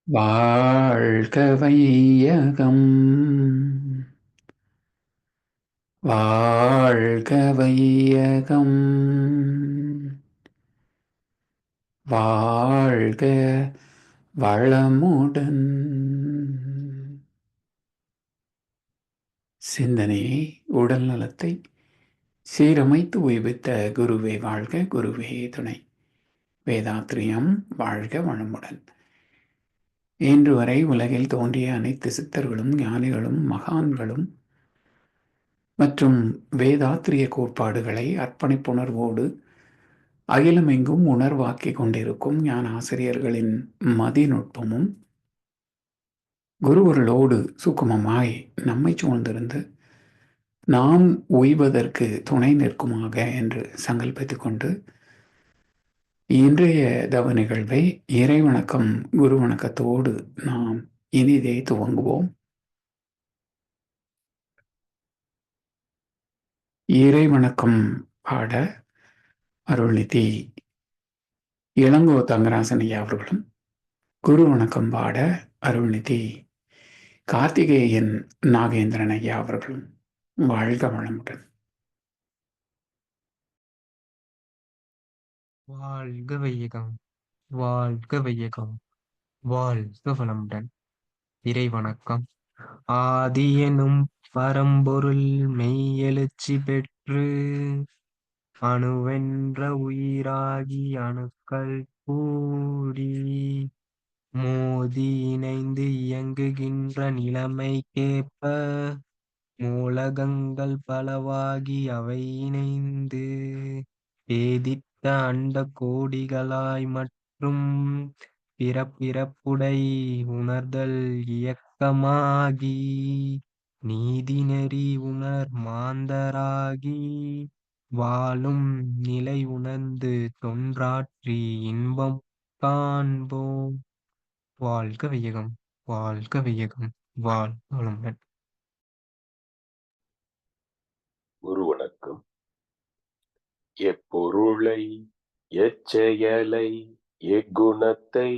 வாழ்க வையகம், வாழ்க வையகம், வாழ்க வளமுடன். சிந்தனையை, உடல் நலத்தை சீரமைத்து உய்வித்த குருவே வாழ்க, குருவே துணை. வேதாத்ரியம் வாழ்க வளமுடன். இன்று வரை உலகில் தோன்றிய அனைத்து சித்தர்களும் ஞானிகளும் மகான்களும் மற்றும் வேதாத்திரிய கோட்பாடுகளை அர்ப்பணிப்புணர்வோடு அகிலமெங்கும் உணர்வாக்கிக் கொண்டிருக்கும் ஞான ஆசிரியர்களின் மதிநுட்பமும் குருவர்களோடு சுக்குமமாய் நம்மை சூழ்ந்திருந்து நாம் ஓய்வதற்கு துணை நிற்குமாக என்று சங்கல்பித்துக் கொண்டு இன்றைய தவ நிகழ்வை இறைவணக்கம் குரு வணக்கத்தோடு நாம் இனிதே துவங்குவோம். இறைவணக்கம் பாட அருள்நிதி இளங்கோ தங்கராசன் ஐயா அவர்களும், குரு வணக்கம் பாட அருள்நிதி கார்த்திகேயன் நாகேந்திரன் ஐயா அவர்களும் வாழ்க வளமுடன். வாழ்க வையகம், வாழ்க வையகம், வாழ்க வளமுடன். இறை வணக்கம். ஆதி எனும் பரம்பொருள் மெய்யெழுச்சி பெற்று அணுவென்ற உயிராகி அணுக்கள் கூடி மோதி இணைந்து இயங்குகின்ற நிலைமைக்கேற்ப மூலகங்கள் பலவாகி அவை இணைந்து பேதித்த அண்ட கோடிகளாய் மற்றும் பிறப்பிறப்புடை உணர்தல் இயக்கமாகி நீதிநெறி உணர் மாந்தராகி வாழும் நிலை உணர்ந்து தொன்றாற்றி இன்பம் காண்போம். வாழ்க வையகம், வாழ்க வையகம், வாழ்க வளமுடன். குரு வணக்கம். எப்பொருளை, எச்செயலை, எக்குணத்தை,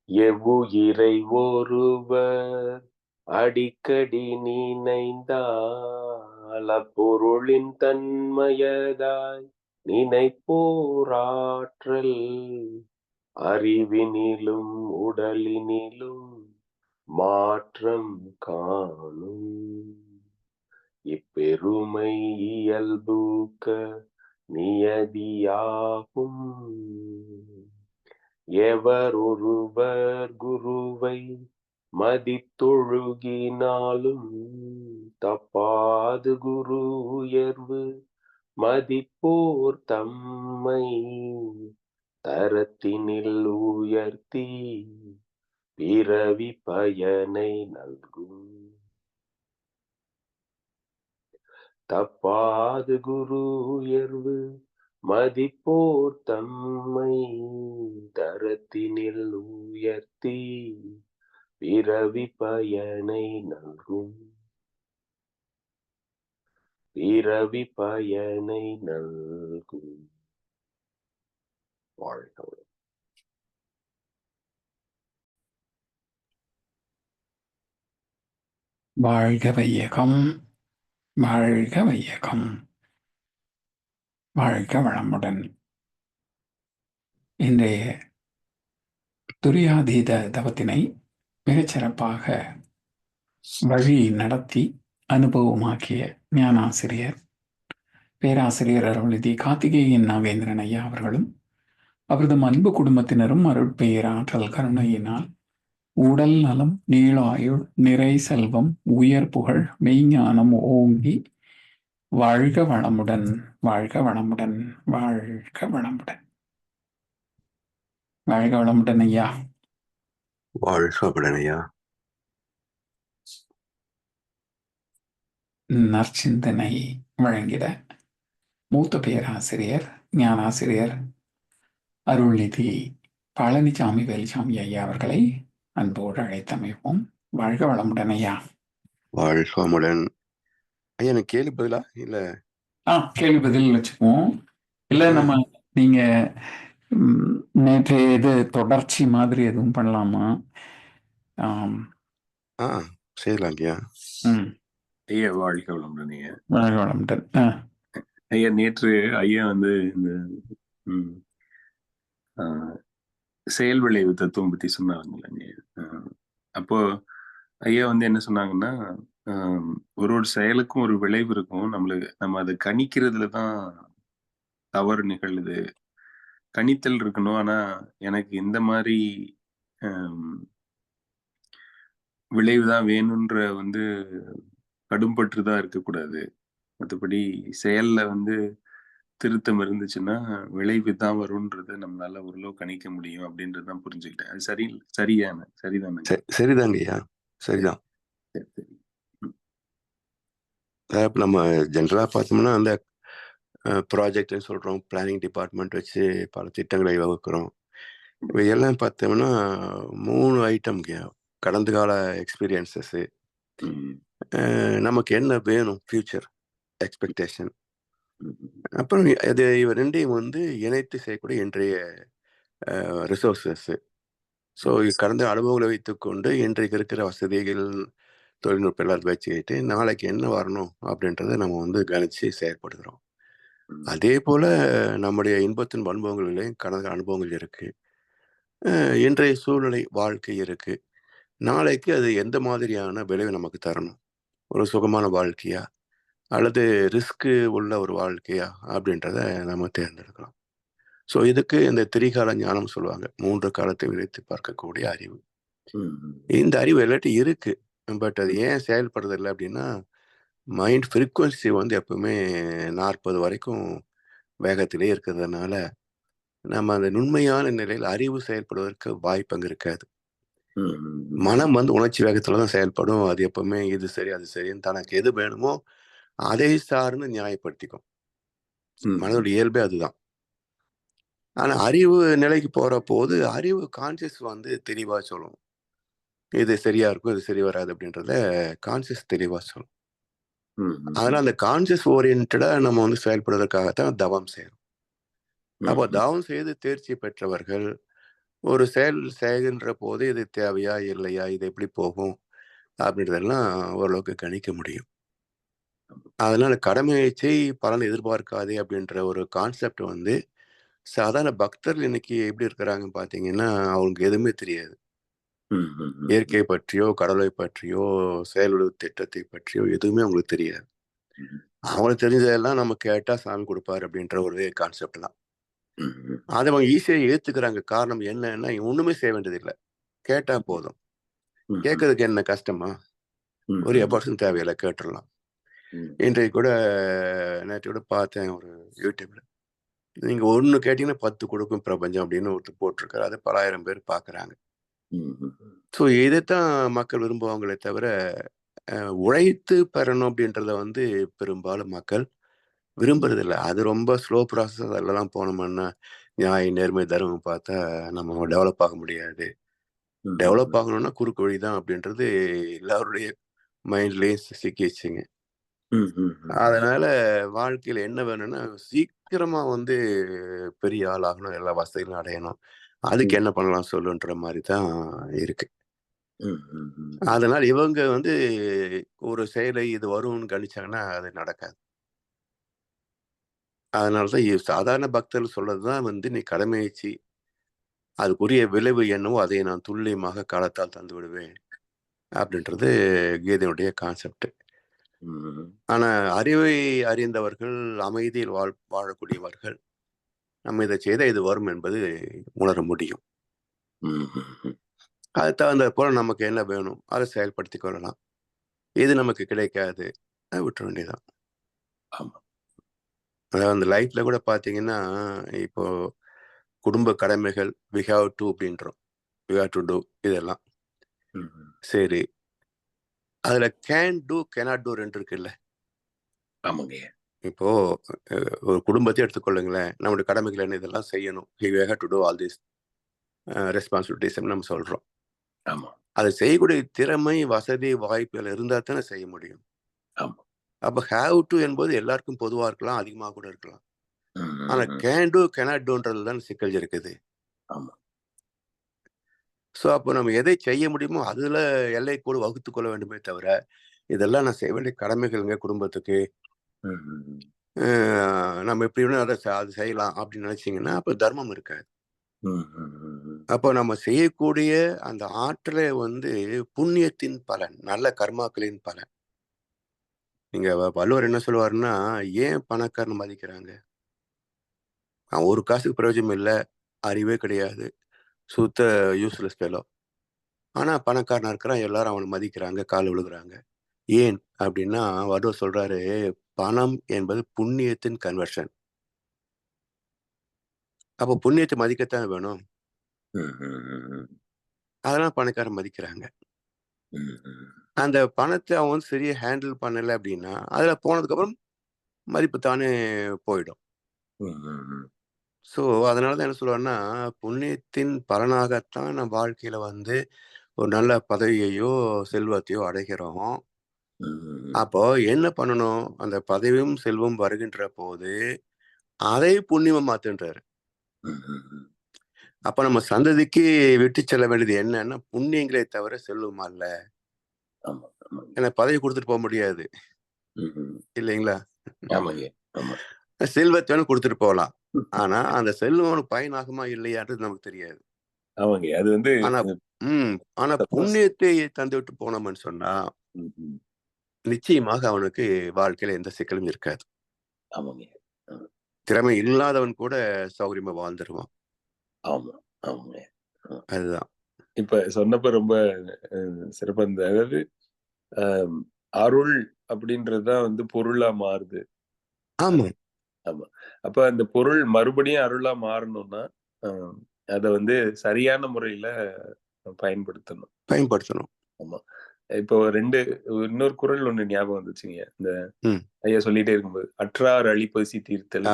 எவ்வுயிரை ஒருவர் அடிக்கடி நினைந்தால் அப்பொருளின் தன்மையதாய் நினைப்போராற்றல் அறிவினிலும் உடலினிலும் மாற்றம் காணும். இப்பெருமை இயல்பூக்க நியதியாகும். எவர் ஒருவர் குருவை மதித்தொழுகினாலும் தப்பாது குரு உயர்வு மதிப்போர் தம்மை தரத்தினில் உயர்த்தி பிறவி பயனை நல்கும். தப்பாது குரு உயர்வு மதிப்போர் தம்மை தரத்தினில் உயர்த்தி பிறவி பயனை நல்கும். பிறவி பயனை நல்கும். வாழ்க வாழ்க வையகம், வாழ்க வையகம், வாழ்க வளமுடன். இன்றைய துரியாதீத தவத்தினை மிகச்சிறப்பாக வழி நடத்தி அனுபவமாக்கிய ஞானாசிரியர் பேராசிரியர் அருள்நிதி கார்த்திகேயன் நாகேந்திரன் ஐயா அவர்களும் அவரது அன்பு குடும்பத்தினரும் அருட்பெயர் ஆற்றல் கருணையினால் உடல் நலம், நீளாயுள், நிறை செல்வம், உயர் புகழ், மெய்ஞானம் ஓங்கி வாழ்க வளமுடன், வாழ்க வளமுடன், வாழ்க வளமுடன். வாழ்க வளமுடன் ஐயா. வாழ்க வளமுடன் ஐயா. நற்சிந்தனை வழங்கிட மூத்த பேராசிரியர் ஞானாசிரியர் அருள்நிதி பழனிசாமி வேலுசாமி ஐயா அவர்களை அன்போடு அழைத்தமைப்போம். வாழ்க வளமுடன் ஐயா. வாழ்க வளமுடன் ஐயா. எனக்கு கேள்வி பதிலா இல்ல? கேள்வி பதில் வச்சுக்குவோம். இல்ல நம்ம நீங்க நேற்று இது தொடர்ச்சி மாதிரி எதுவும் பண்ணலாமா? ஆம். ஆ செய்யலாம் ஐயா. ம். ஐயா வாழ்க வளமுடன் ஐயா. வாழ்க வளமுடன். ஐயா நேற்று ஐயா வந்து இந்த ம், ஆ, செயல் விளைவு தத்துவம் பத்தி சொன்னாங்கல்ல ஐயா. அப்போ ஐயா வந்து என்ன சொன்னாங்கன்னா, ஒரு செயலுக்கும் ஒரு விளைவு இருக்கும். நம்ம அதை கணிக்கிறதுல தான் தவறு நிகழுது. கணித்தல் இருக்கணும். ஆனா எனக்கு இந்த மாதிரி விளைவு தான் வேணுன்ற வந்து கடும்பற்று தான் இருக்கக்கூடாது. மற்றபடி செயல்ல வந்து திருத்தம் இருந்துச்சுன்னா விளைவு தான் வரும்ன்றதை நம்மளால ஓரளவு கணிக்க முடியும் அப்படின்றது தான் புரிஞ்சுக்கிட்டேன். அது சரிதானே? சரிதாங்க ஐயா, சரிதான். சரி சரி. இப்போ நம்ம ஜென்ரலாக பார்த்தோம்னா அந்த ப்ராஜெக்ட்னு சொல்கிறோம், பிளானிங் டிபார்ட்மெண்ட் வச்சு பல திட்டங்களை வகுக்கிறோம். இவை எல்லாம் பார்த்தோம்னா 3 ஐட்டம்ங்க. கடந்த கால எக்ஸ்பீரியன்சஸ்ஸு, நமக்கு என்ன வேணும் ஃபியூச்சர் எக்ஸ்பெக்டேஷன், அப்புறம் இவ ரெண்டையும் வந்து இணைத்து செய்யக்கூடிய இன்றைய ரிசோர்ஸஸ்ஸு. ஸோ கடந்த அனுபவங்களை வைத்துக்கொண்டு இன்றைக்கு இருக்கிற வசதிகள், தொழில்நுட்பம் எல்லாத்தையும் வச்சுக்கிட்டு நாளைக்கு என்ன வரணும் அப்படின்றத நம்ம வந்து கணிச்சு செயல்படுகிறோம். அதே போல் நம்முடைய இன்பத்தின் அனுபவங்களிலையும் கடந்த அனுபவங்கள் இருக்குது, இன்றைய சூழ்நிலை வாழ்க்கை இருக்குது. நாளைக்கு அது எந்த மாதிரியான விளைவு நமக்கு தரணும், ஒரு சுகமான வாழ்க்கையா அல்லது ரிஸ்க்கு உள்ள ஒரு வாழ்க்கையா அப்படின்றத நம்ம தேர்ந்தெடுக்கலாம். ஸோ இதுக்கு இந்த திரிகால ஞானம் சொல்லுவாங்க, 3 காலத்தை விளைத்து பார்க்கக்கூடிய அறிவு. இந்த அறிவு எல்லாத்தையும் இருக்கு, பட் அது ஏன் செயல்படுறதில்லை அப்படின்னா மைண்ட் ஃப்ரீக்குவன்சி வந்து எப்பவுமே 40 வரைக்கும் வேகத்திலே இருக்கிறதுனால நம்ம அந்த நுண்மையான நிலையில் அறிவு செயல்படுவதற்கு வாய்ப்பு அங்கே இருக்காது. மனம் வந்து உணர்ச்சி வேகத்துல தான் செயல்படும். அது எப்பவுமே இது சரி அது சரின்னு தனக்கு எது வேணுமோ அதை சார்ந்து நியாயப்படுத்திக்கும். மனதோட இயல்பே அதுதான். ஆனா அறிவு நிலைக்கு போற போது அறிவு கான்சியஸ் வந்து தெளிவா சொல்லும், இது சரியா இருக்கும் இது சரி வராது அப்படின்றத கான்சியஸ் தெளிவா சொல்லும். அதனால அந்த கான்சியஸ் ஓரியன்டா நம்ம வந்து செயல்படுவதற்காகத்தான் தவம் செய்யறோம். அப்போ தவம் செய்து தேர்ச்சி பெற்றவர்கள் ஒரு செயல் செய்கின்ற போது இது தேவையா இல்லையா, இது எப்படி போகும் அப்படின்றதெல்லாம் ஓரளவுக்கு கணிக்க முடியும். அதனால கடமையை செய் பலன் எதிர்பார்க்காதே அப்படின்ற ஒரு கான்செப்ட் வந்து சாதாரண பக்தர்கள் இன்னைக்கு எப்படி இருக்கிறாங்கன்னு பார்த்தீங்கன்னா அவங்களுக்கு எதுவுமே தெரியாது. இயற்கை பற்றியோ கடவுளை பற்றியோ செயல் திட்டத்தை பற்றியோ எதுவுமே அவங்களுக்கு தெரியாது. அவங்களுக்கு தெரிஞ்சதெல்லாம் நம்ம கேட்டா சாமி கொடுப்பாரு அப்படின்ற ஒரு கான்செப்ட் தான். அதை அவங்க ஈஸியாக ஏத்துக்கிறாங்க. காரணம் என்னன்னா ஒண்ணுமே செய்ய வேண்டியதில்லை, கேட்டா போதும். கேட்கறதுக்கு என்ன கஷ்டமா, ஒரு எபர்சன் தேவையில்லை, கேட்டுடலாம். இன்றைக்கு கூட நேற்று கூட பார்த்தேன் ஒரு யூடியூப்ல, நீங்க ஒண்ணு கேட்டீங்கன்னா 10 கொடுக்கும் பிரபஞ்சம் அப்படின்னு ஒருத்தர் போட்டிருக்காரு. அதை பல ஆயிரம் பேர் பார்க்குறாங்க. ஸோ இதைத்தான் மக்கள் விரும்புவாங்களே தவிர உழைத்து பெறணும் அப்படின்றத வந்து பெரும்பாலும் மக்கள் விரும்புறதில்லை. அது ரொம்ப ஸ்லோ ப்ராசஸ். அதெல்லாம் போனோம்னா நியாயம் நேர்மை தர்மம் பார்த்தா நம்ம டெவலப் ஆக முடியாது. டெவலப் ஆகணும்னா குறுக்கு வழி தான் அப்படின்றது எல்லாருடைய மைண்ட்லேயும் சிக்கிச்சுங்க. அதனால வாழ்க்கையில என்ன வேணும்னா சீக்கிரமா வந்து பெரிய ஆள் ஆகணும், எல்லா வசதிகளும் அடையணும், அதுக்கு என்ன பண்ணலாம் சொல்லுன்ற மாதிரி தான் இருக்கு. அதனால இவங்க வந்து ஒரு செயலை இது வரும்னு கணிச்சாங்கன்னா அது நடக்காது. அதனாலதான் சாதாரண பக்தர்கள் சொல்றதுதான் வந்து நீ கடமைச்சு அதுக்குரிய விளைவு என்னவோ அதை நான் துல்லியமாக காலத்தால் தந்து விடுவேன் அப்படின்றது கீதையுடைய கான்செப்ட். ஆனா அறிவை அறிந்தவர்கள், அமைதியில் வாழக்கூடியவர்கள் நம்ம இதை செய்தால் இது வரும் என்பது உணர முடியும். அது தகுந்த போல நமக்கு என்ன வேணும் அதை செயல்படுத்தி கொள்ளலாம். இது நமக்கு கிடைக்காது, அதை விட்டுற வேண்டியதான். அதாவது அந்த லைஃப்ல கூட பார்த்தீங்கன்னா இப்போ குடும்ப கடமைகள் வி ஹாவ் டு அப்படின்றோம், வி ஹாவ் டு டூ இதெல்லாம் சரி. அதுல கேன் டூ கேனாட் டூ ரெண்டு இருக்குல்ல. ஆமாங்க. இப்போ ஒரு குடும்பத்தை எடுத்துக்கொள்ளுங்களேன், நம்மளுடைய கடமைகள் என்ன, இதெல்லாம் செய்யணும், we have to do all this responsibilities நம்ம சொல்றோம். ஆமா. அதை செய்யக்கூடிய திறமை வசதி வாய்ப்புகள் இருந்தால் தானே செய்ய முடியும். ஆமா. அப்போ ஹேவ் டு என்பது எல்லாருக்கும் பொதுவாக இருக்கலாம், அதிகமாக கூட இருக்கலாம். ஆனா கேன் டூ கேனாட் டூன்றது தான் சிக்கல் இருக்குது. ஆமா. ஸோ அப்போ நம்ம எதை செய்ய முடியுமோ அதில் எல்லை கூட வகுத்து கொள்ள வேண்டுமே தவிர, இதெல்லாம் நான் செய்ய வேண்டிய கடமைகள்ங்க குடும்பத்துக்கு. நம்ம எப்படி வேணும் அது செய்யலாம் அப்படின்னு நினைச்சீங்கன்னா அப்போ தர்மம் இருக்காது. அப்போ நம்ம செய்யக்கூடிய அந்த ஆற்றலை வந்து புண்ணியத்தின் பலன், நல்ல கர்மாக்களின் பலன். நீங்க வள்ளுவர் என்ன சொல்லுவாருன்னா, ஏன் பணக்காரன் மதிக்கிறாங்க? அவன் ஒரு காசுக்கு பிரயோஜனம் இல்லை, அறிவே கிடையாது, சுத்த யூஸ்லெஸ் ஃபெலோ. ஆனா பணக்காரனா இருக்கிறான், எல்லாரும் அவனை மதிக்கிறாங்க, கால் விழுகிறாங்க. ஏன் அப்படின்னா வள்ளுவர் சொல்றாரு, பணம் என்பது புண்ணியத்தின் கன்வர்ஷன். அப்போ புண்ணியத்தை மதிக்கத்தான் வேணும். அதெல்லாம் பணக்காரன் மதிக்கிறாங்க. அந்த பணத்தை அவன் வந்து சரியா ஹேண்டில் பண்ணலை அப்படின்னா அதுல போனதுக்கு அப்புறம் மதிப்பு தானே போயிடும். ஸோ அதனால தான் என்ன சொல்லுவாருன்னா, புண்ணியத்தின் பலனாகத்தான் நம்ம வாழ்க்கையில வந்து ஒரு நல்ல பதவியையோ செல்வத்தையோ அடைகிறோம். அப்போ என்ன பண்ணணும்? அந்த பதவியும் செல்வம் வருகின்ற போது அதை புண்ணியமா மாத்துன்றாரு. அப்ப நம்ம சந்ததிக்கு விட்டு செல்ல வேண்டியது என்னன்னா புண்ணியங்களே தவிர செல்வம் அல்ல. ஏன்னா பதவி கொடுத்துட்டு போக முடியாது இல்லைங்களா? செல்வத்தை வேணும் கொடுத்துட்டு போகலாம், ஆனா அந்த செல்வம் அவனுக்கு பயனாகுமா இல்லையான்றது நமக்கு தெரியாது. அது வந்து ஆனா புண்ணியத்தை தந்து விட்டு போனோம்னு சொன்னா நிச்சயமாக அவனுக்கு வாழ்க்கையில எந்த சிக்கலும் இருக்காது. திறமை இல்லாதவன் கூட சௌகரியமா வாழ்ந்துருவான். அதுதான் இப்ப சொன்னப்ப ரொம்ப சிறப்பா இருந்தது. அதாவது அருள் அப்படின்றதுதான் வந்து பொருளா மாறுது. ஆமா. ஆமா. அப்ப அந்த பொருள் மறுபடியும் அருளா மாறணும்னா அத வந்து சரியான முறையில பயன்படுத்தணும். ஆமா. இப்போ இன்னொரு குறள் ஒண்ணு ஞாபகம் வந்துச்சுங்க. இந்த ஐயா சொல்லிட்டே இருக்கும்போது, அற்றார் அழிப்பசி தீர்த்தல்.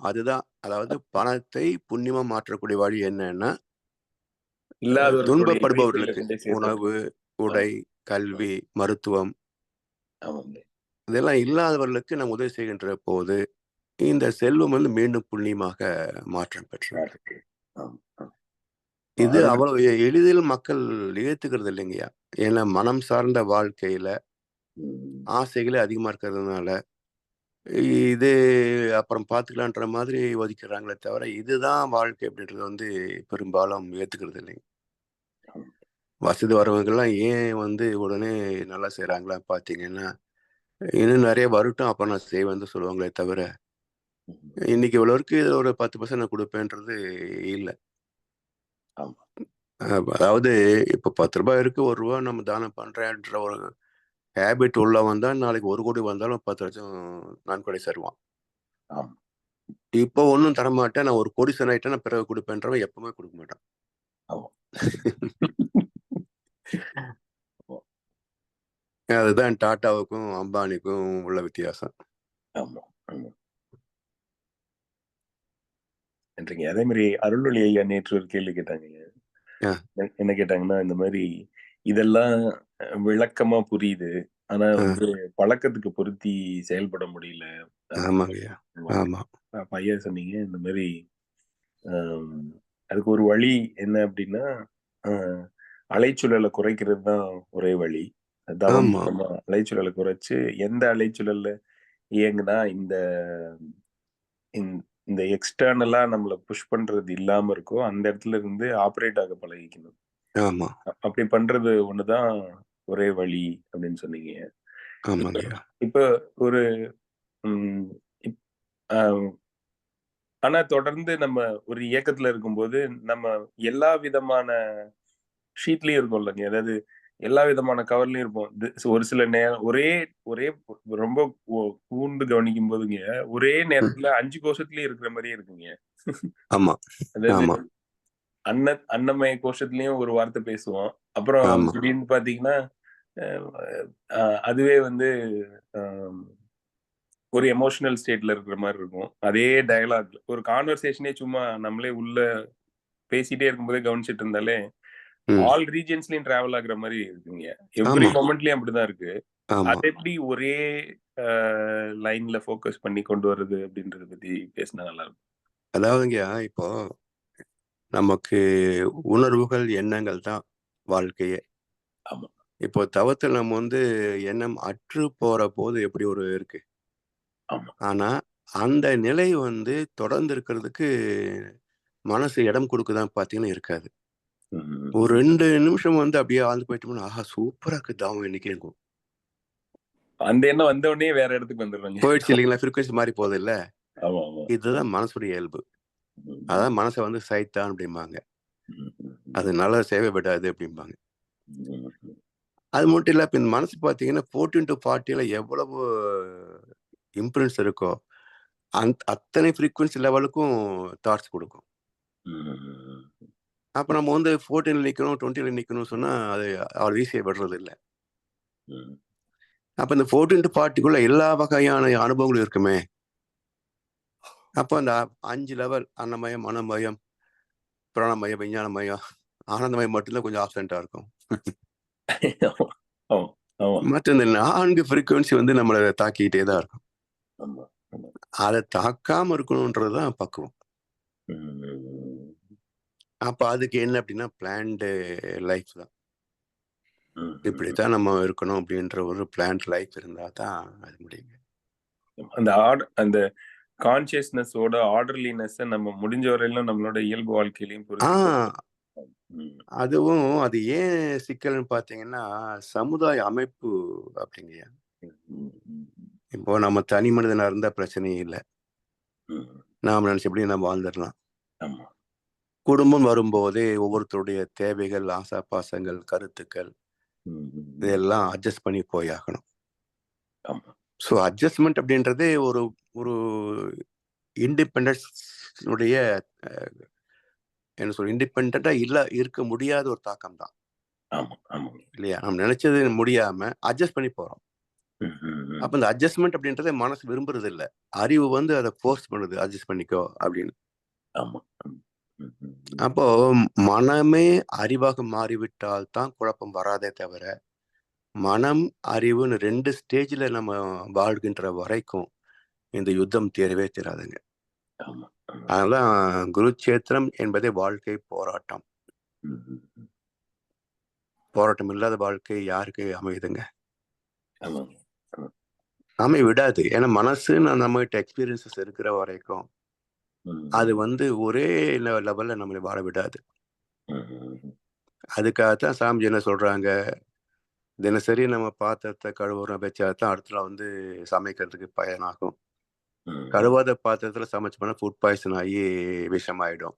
அதுதான். அதாவது பணத்தை புண்ணியமா மாற்றக்கூடிய வழி என்னன்னா, இல்லாதவர்களுடைய துன்பப்படுபவர்களுக்கு உணவு, உடை, கல்வி, மருத்துவம் இதெல்லாம் இல்லாதவர்களுக்கு நம்ம உதவி செய்கின்ற போது இந்த செல்வம் வந்து மீண்டும் புண்ணியமாக மாற்றம் பெற்று. இது அவ்வளவு எளிதில் மக்கள் ஏத்துக்கிறது இல்லைங்கய்யா. ஏன்னா மனம் சார்ந்த வாழ்க்கையில ஆசைகளே அதிகமா இருக்கிறதுனால இது அப்புறம் பார்த்துக்கலான்ற மாதிரி ஒதுக்கிறாங்களே தவிர இதுதான் வாழ்க்கை அப்படின்றது வந்து பெரும்பாலும் ஏத்துக்கிறது இல்லைங்க. வசதி வரவங்கெல்லாம் ஏன் வந்து உடனே நல்லா செய்கிறாங்களா பார்த்தீங்கன்னா, இன்னும் நிறைய வரட்டும் அப்போ நான் செய்வேன் சொல்லுவாங்களே தவிர இன்னைக்கு இவ்வளோருக்கு இதில் ஒரு 10% நான் கொடுப்பேன்றது இல்லை. அதாவது இப்போ 10 ரூபாய் இருக்கு, 1 ரூபா நம்ம தானம் பண்றேன்ற ஒரு ஹேபிட் உள்ள வந்தா நாளைக்கு 1 கோடி வந்தாலும் 10 லட்சம் நன்கொடை தருவான். இப்போ ஒன்றும் தரமாட்டேன், நான் 1 கோடீஸ்வரன் ஆயிட்டேன், நான் பிறகு கொடுப்பேன்றவன் எப்பவுமே கொடுக்க மாட்டான். அதுதான் டாட்டாவுக்கும் அம்பானிக்கும் உள்ள வித்தியாசம். அதே மாதிரி அருள்மொழி ஐயா நேற்று ஒரு கேள்வி கேட்டாங்க. என்ன கேட்டாங்கன்னா, இந்த மாதிரி இதெல்லாம் விளக்கமா புரியுது, ஆனா வந்து பழக்கத்துக்கு பொருத்தி செயல்பட முடியல. ஐயா சொன்னீங்க இந்த மாதிரி அதுக்கு ஒரு வழி என்ன அப்படின்னா, அலைச்சூழலை குறைக்கிறது தான் ஒரே வழி. தவம் அலைச்சூழலை குறைச்சு எந்த அலைச்சூழல்ல இயங்குனா இந்த எக்ஸ்டர்னலா நம்மள புஷ் பண்றது இல்லாம இருக்கோ அந்த இடத்துல இருந்து ஆப்ரேட் ஆக பழகிக்கணும். அப்படி பண்றது ஒண்ணுதான் ஒரே வழி அப்படின்னு சொன்னீங்க. இப்ப ஒரு ஆனா தொடர்ந்து நம்ம ஒரு இயக்கத்துல இருக்கும்போது நம்ம எல்லா விதமான ஷீட்லயும் இருக்கும் இல்லைங்க, அதாவது எல்லா விதமான கவர்லயும் இருப்போம். ஒரு சில நேரம் ஒரே ரொம்ப கூர்ந்து கவனிக்கும் போதுங்க ஒரே நேரத்துல 5 கோஷத்துலயும் இருக்கிற மாதிரியே இருக்குங்க. அதாவது அன்னமய கோஷத்துலயும் ஒரு வார்த்தை பேசுவோம், அப்புறம் திடீர்னு பாத்தீங்கன்னா அதுவே வந்து ஒரு எமோஷனல் ஸ்டேட்ல இருக்கிற மாதிரி இருக்கும். அதே டயலாக் ஒரு கான்வர்சேஷனே சும்மா நம்மளே உள்ள பேசிட்டே இருக்கும்போதே கவனிச்சிட்டு இருந்தாலே ஆல் ரீஜன்ஸ்லயும் டிராவல் ஆகுற மாதிரி இருக்குங்க. எவ்ரி மொமெண்ட்லயும் அப்படிதான் இருக்கு. அது எப்படி ஒரே லைன்ல ஃபோக்கஸ் பண்ணி கொண்டு வர்றது அப்படின்றத பத்தி பேசினா நல்லா இருக்கும். அதாவதுங்கய்யா, இப்போ நமக்கு உணர்வுகள், எண்ணங்கள் தான் வாழ்க்கையே. ஆமா. இப்போ தவத்தில் நம்ம எண்ணம் அற்று போற போது எப்படி ஒரு இருக்கு. ஆமா. ஆனா அந்த நிலை தொடர்ந்து இருக்கிறதுக்கு மனசு இடம் கொடுக்குதான் பார்த்தீங்கன்னா இருக்காது. ஒரு 2 நிமிஷம் அப்படியே ஆழ்ந்து போயிட்டோம்னா, ஆஹா சூப்பரா இருக்கு தாவம் இன்னைக்கு இருக்கும். அந்த எண்ணம் வந்த உடனே வேற இடத்துக்கு வந்துடுவாங்க. போயிடுச்சு இல்லைங்களா, ஃப்ரீக்வன்சி மாறி போகுது இல்ல. ஆமா ஆமா. இதுதான் மனசுடைய இயல்பு. அதான் மனசை சைத்தான் அப்படிம்பாங்க. அது நல்ல சேவை விடாது அப்படிம்பாங்க. அது மட்டும் இல்ல, இப்ப இந்த மனசு பார்த்தீங்கன்னா 14 to 40ல எவ்வளவு இம்ப்ரன்ஸ் இருக்கோ அத்தனை ஃப்ரீக்வன்சி லெவலுக்கும் தாட்ஸ் கொடுக்கும். அப்ப நம்ம 14ல நிக்கணும், 20ல நிக்கணும்னு சொன்னா அது அவர் வீசியை விடுறது இல்லை. அப்ப இந்த 14 to 40க்குள்ள எல்லா வகையான அனுபவங்களும் இருக்குமே. அப்போ அந்த 5 லெவல் அன்னமயம், மனமயம், பிராணமயம், விஞ்ஞானமயம், ஆனந்தமயம் மட்டும்தான் கொஞ்சம் ஆப்சென்டா இருக்கும். மற்ற இந்த 4 ஃப்ரீக்வன்சி நம்மளை தாக்கிக்கிட்டே தான் இருக்கும். அதை தாக்காம இருக்கணும்ன்றதுதான் பக்குவம். அப்ப அதுக்கு என்ன அப்படின்னா பிளான்டு லைஃப் தான். இப்படித்தான் நம்ம இருக்கணும் அப்படின்ற ஒரு பிளான்ட் லைஃப் இருந்தா தான் அது முடியுங்க. அந்த கான்சியஸ்னஸோட ஆர்டர்லினஸ் நம்ம முடிஞ்ச வரையிலும் நம்மளோட இயல்பு வாழ்க்கையிலையும் அதுவும் அது ஏன் சிக்கல்னு பாத்தீங்கன்னா சமுதாய அமைப்பு அப்படிங்கய்யா. இப்போ நம்ம தனி மனிதனா இருந்தா பிரச்சனையே இல்லை, நாம நினைச்சபடி நம்ம வாழ்ந்துடலாம். குடும்பம் வரும்போதே ஒவ்வொருத்தருடைய தேவைகள், ஆசாபாசங்கள், கருத்துக்கள் இதெல்லாம் அட்ஜஸ்ட் பண்ணி போயாகணும். ஸோ அட்ஜஸ்ட்மெண்ட் அப்படின்றதே ஒரு ஒரு இண்டிபெண்டன்ஸுடைய என்ன சொல்ற இண்டிபெண்டா இருக்க முடியாத ஒரு தாக்கம் தான் இல்லையா. நம்ம நினைச்சது முடியாம அட்ஜஸ்ட் பண்ணி போறோம். அப்ப இந்த அட்ஜஸ்ட்மெண்ட் அப்படின்றத மனசு விரும்புறது இல்லை, அறிவு அதை ஃபோர்ஸ் பண்ணுது அட்ஜஸ்ட் பண்ணிக்கோ அப்படின்னு. அப்போ மனமே அறிவாக மாறிவிட்டால் தான் குழப்பம் வராதே தவிர மனம் அறிவுன்னு 2 ஸ்டேஜ்ல நம்ம வாழ்கின்ற வரைக்கும் இந்த யுத்தம் தீரவே தீராதுங்க. அதனால குருட்சேத்திரம் என்பதே வாழ்க்கை போராட்டம். போராட்டம் இல்லாத வாழ்க்கை யாருக்கு அமையுதுங்க? அமைய விடாது. ஏன்னா மனசு நம்மகிட்ட எக்ஸ்பீரியன்சஸ் இருக்கிற வரைக்கும் அது ஒரே லெவல்ல நம்மளை வாழ விடாது. அதுக்காகத்தான் சாமிஜி என்ன சொல்றாங்க, தினசரி நம்ம பாத்திரத்தை கழுவுறோம் வச்சாதான் அடுத்த சமைக்கிறதுக்கு பயனாகும். கழுவாத பாத்திரத்துல சமைச்சோம்னா ஃபுட் பாய்சன் ஆகி விஷமாயிடும்.